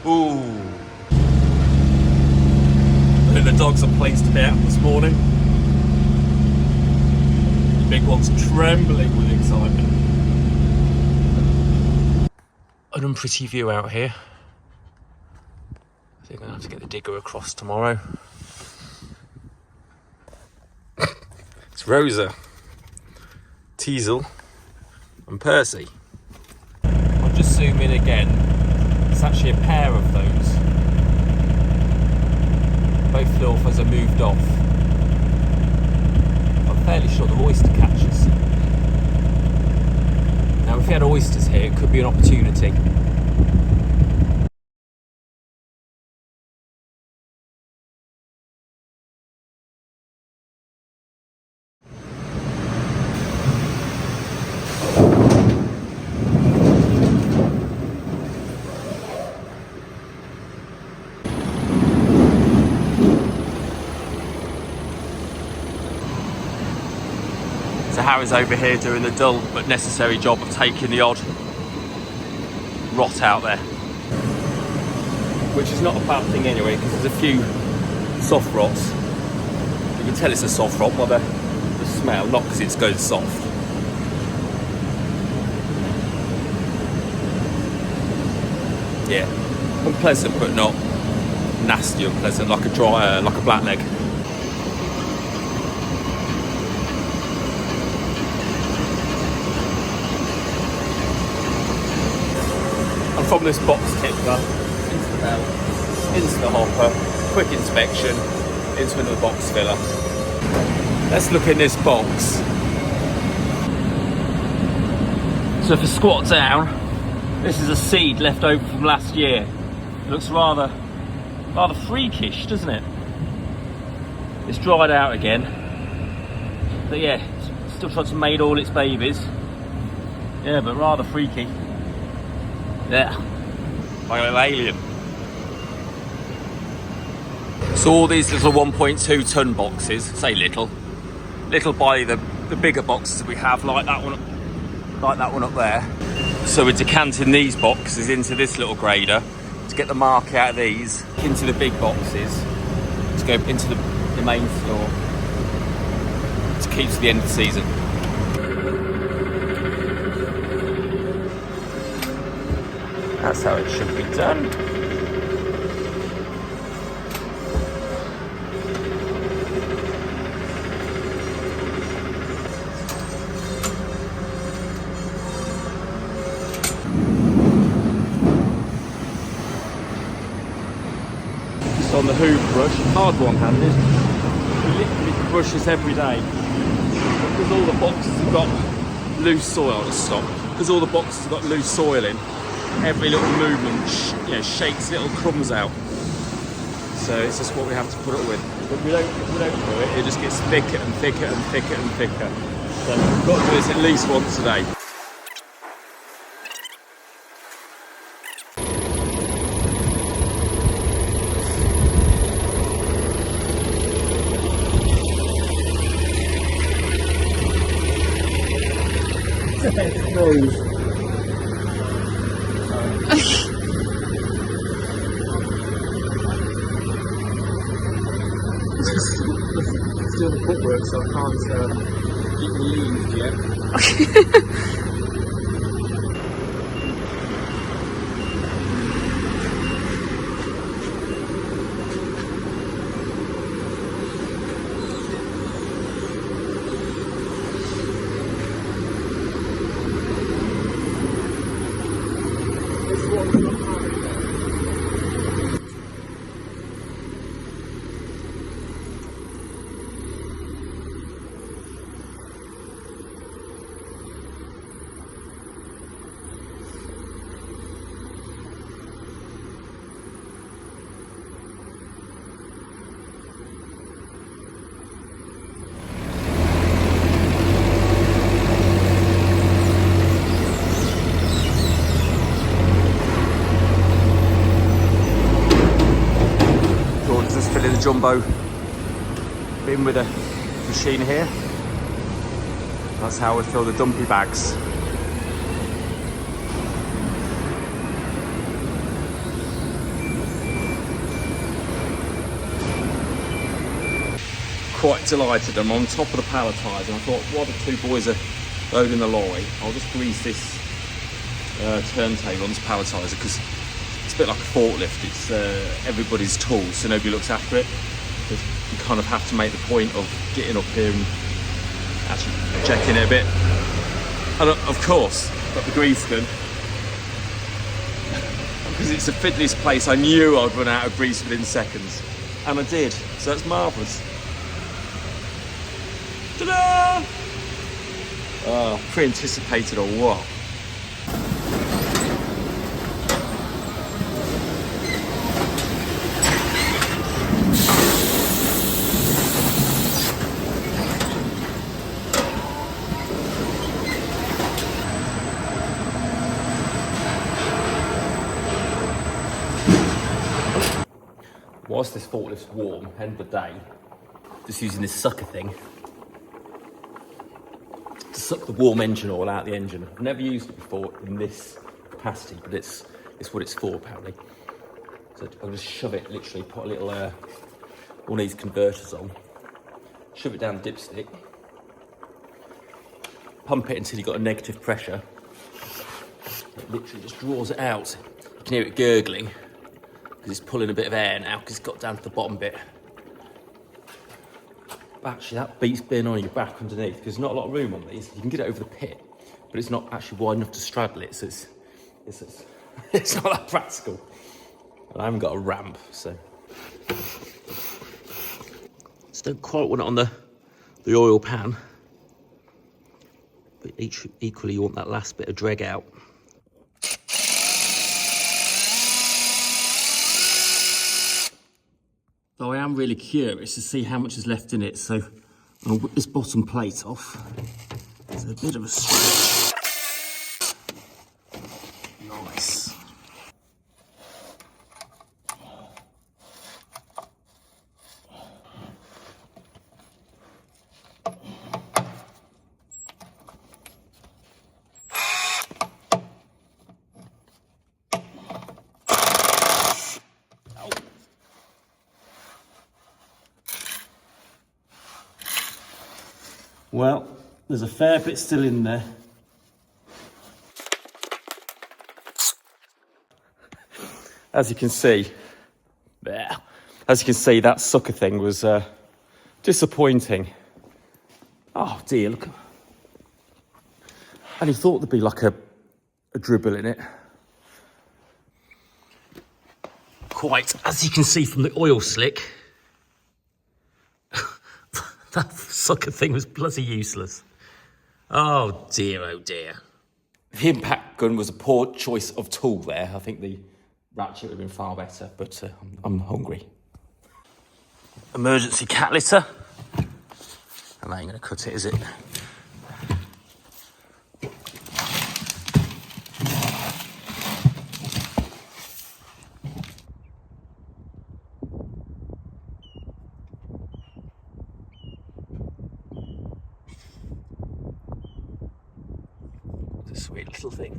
Ooh. I think the dogs are pleased to be out this morning. The big one's trembling with excitement. An unpretty view out here. I think I'm gonna have to get the digger across tomorrow. It's Rosa, Teasel and Percy. I'll just zoom in again. It's actually a pair of those. Both flew off as I moved off. I'm fairly sure they're oyster catchers. Now if we had oysters here, it could be an opportunity. So Harry's over here doing the dull but necessary job of taking the odd rot out there. Which is not a bad thing anyway, because there's a few soft rots. You can tell it's a soft rot by the smell, not because it's going soft. Yeah, unpleasant but not nasty unpleasant, like a dry, like a blackleg. And from this box tipper, into the belt, into the hopper, quick inspection, into another box filler. Let's look in this box. So if I squat down, this is a seed left over from last year. It looks rather freakish, doesn't it? It's dried out again. But yeah, it's still trying to mate all its babies. Yeah, but rather freaky. Yeah, like a little alien. So all these little 1.2 ton boxes, say little by the bigger boxes that we have, like that one up there. So we're decanting these boxes into this little grader to get the mark out of these into the big boxes to go into the main store to keep to the end of the season. That's how it should be done. Just on the hoover brush, hard one-handed. We literally brush this every day because all the boxes have got loose soil. Just stop. Because all the boxes have got loose soil in. Every little movement shakes little crumbs out. So it's just what we have to put up with. But if we don't do it, it just gets thicker and thicker and thicker and thicker. So we've got to do this at least once a day. Still the footwork, so I can't keep the leaves yet. Jumbo bin with a machine here. That's how we fill the dumpy bags. quite delighted. I'm on top of the palletizer, and I thought, while the two boys are loading the lorry, I'll just grease this turntable on this palletizer, because it's a bit like a forklift. It's everybody's tool, so nobody looks after it. You kind of have to make the point of getting up here and actually checking it a bit. And of course, got the grease gun. Because it's the fiddliest place, I knew I'd run out of grease within seconds. And I did, so that's marvellous. Ta-da! Oh, pre-anticipated or what? Whilst this forklift's warm, end of the day, just using this sucker thing to suck the warm engine oil out of the engine. I've never used it before in this capacity, but it's what it's for apparently. So I'll just shove it, literally put a little one of these converters on, shove it down the dipstick, pump it until you've got a negative pressure. It literally just draws it out. You can hear it gurgling, because it's pulling a bit of air now, because it's got down to the bottom bit. But actually, that beats being on your back underneath, because there's not a lot of room on these. You can get it over the pit, but it's not actually wide enough to straddle it, so it's not that practical. And I haven't got a ramp, so. Just don't quite want it on the oil pan, but equally you want that last bit of drag out. Though I am really curious to see how much is left in it, so I'll whip this bottom plate off. There's a bit of a stretch. Nice. Well, there's a fair bit still in there. As you can see, that sucker thing was disappointing. Oh dear, look. And he thought there'd be like a dribble in it. Quite, as you can see from the oil slick, that sucker thing was bloody useless. Oh dear, oh dear. The impact gun was a poor choice of tool there. I think the ratchet would have been far better, but I'm hungry. Emergency cat litter. And that ain't gonna cut it, is it? Sweet little thing.